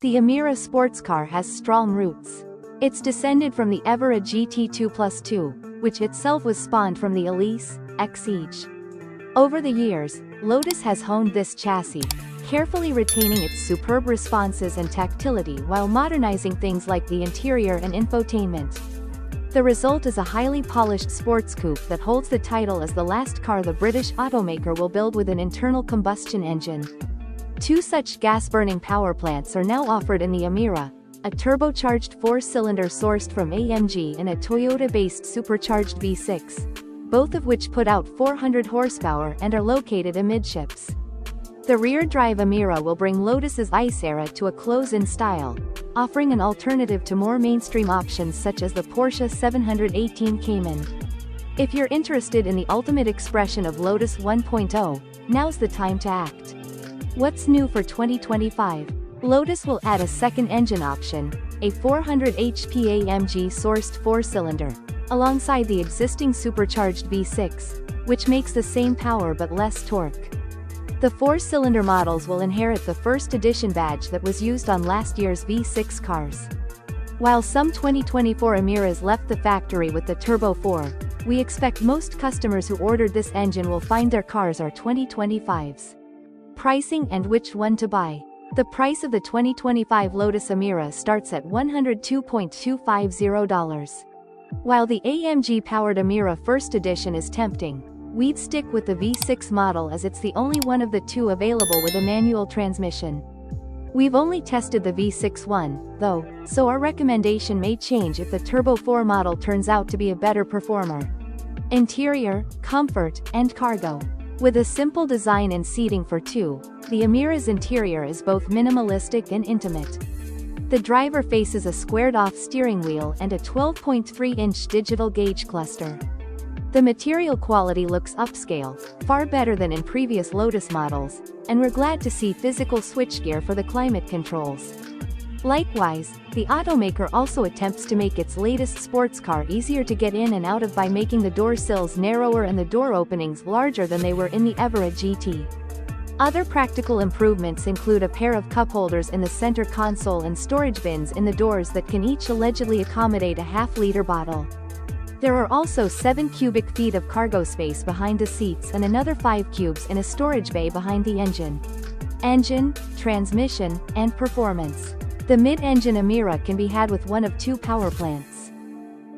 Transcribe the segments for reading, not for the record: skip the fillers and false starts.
The Emira sports car has strong roots. It's descended from the Evora GT 2+2, which itself was spawned from the Elise, Exige. Over the years, Lotus has honed this chassis, carefully retaining its superb responses and tactility while modernizing things like the interior and infotainment. The result is a highly polished sports coupe that holds the title as the last car the British automaker will build with an internal combustion engine. Two such gas-burning power plants are now offered in the Emira, a turbocharged four-cylinder sourced from AMG and a Toyota-based supercharged V6, both of which put out 400 horsepower and are located amidships. The rear-drive Emira will bring Lotus's ICE era to a close in style, offering an alternative to more mainstream options such as the Porsche 718 Cayman. If you're interested in the ultimate expression of Lotus 1.0, now's the time to act. What's new for 2025? Lotus will add a second engine option, a 400 HP AMG-sourced four-cylinder, alongside the existing supercharged V6, which makes the same power but less torque. The four-cylinder models will inherit the first edition badge that was used on last year's V6 cars. While some 2024 Emiras left the factory with the Turbo 4, we expect most customers who ordered this engine will find their cars are 2025s. Pricing and which one to buy. The price of the 2025 Lotus Emira starts at $102.250. While the AMG-powered Emira First Edition is tempting, we'd stick with the V6 model as it's the only one of the two available with a manual transmission. We've only tested the V6 one, though, so our recommendation may change if the Turbo 4 model turns out to be a better performer. Interior, comfort, and cargo. With a simple design and seating for two, the Emira's interior is both minimalistic and intimate. The driver faces a squared-off steering wheel and a 12.3-inch digital gauge cluster. The material quality looks upscale, far better than in previous Lotus models, and we're glad to see physical switchgear for the climate controls. Likewise, the automaker also attempts to make its latest sports car easier to get in and out of by making the door sills narrower and the door openings larger than they were in the Evora GT. Other practical improvements include a pair of cup holders in the center console and storage bins in the doors that can each allegedly accommodate a half-liter bottle. There are also 7 cubic feet of cargo space behind the seats and another 5 cubes in a storage bay behind the engine. Engine, transmission, and performance. The mid-engine Emira can be had with one of two power plants.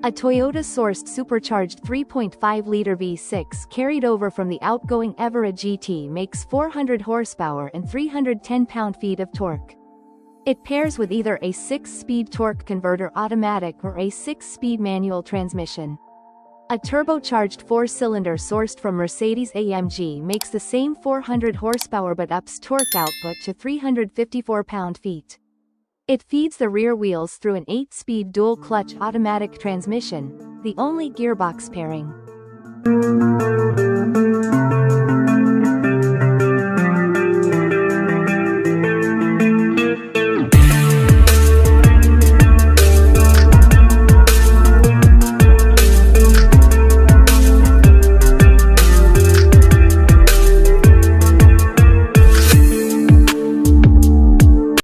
A Toyota-sourced supercharged 3.5-liter V6 carried over from the outgoing Evora GT makes 400 horsepower and 310 pound-feet of torque. It pairs with either a 6-speed torque converter automatic or a 6-speed manual transmission. A turbocharged 4-cylinder sourced from Mercedes-AMG makes the same 400 horsepower but ups torque output to 354 pound-feet. It feeds the rear wheels through an 8-speed dual-clutch automatic transmission, the only gearbox pairing.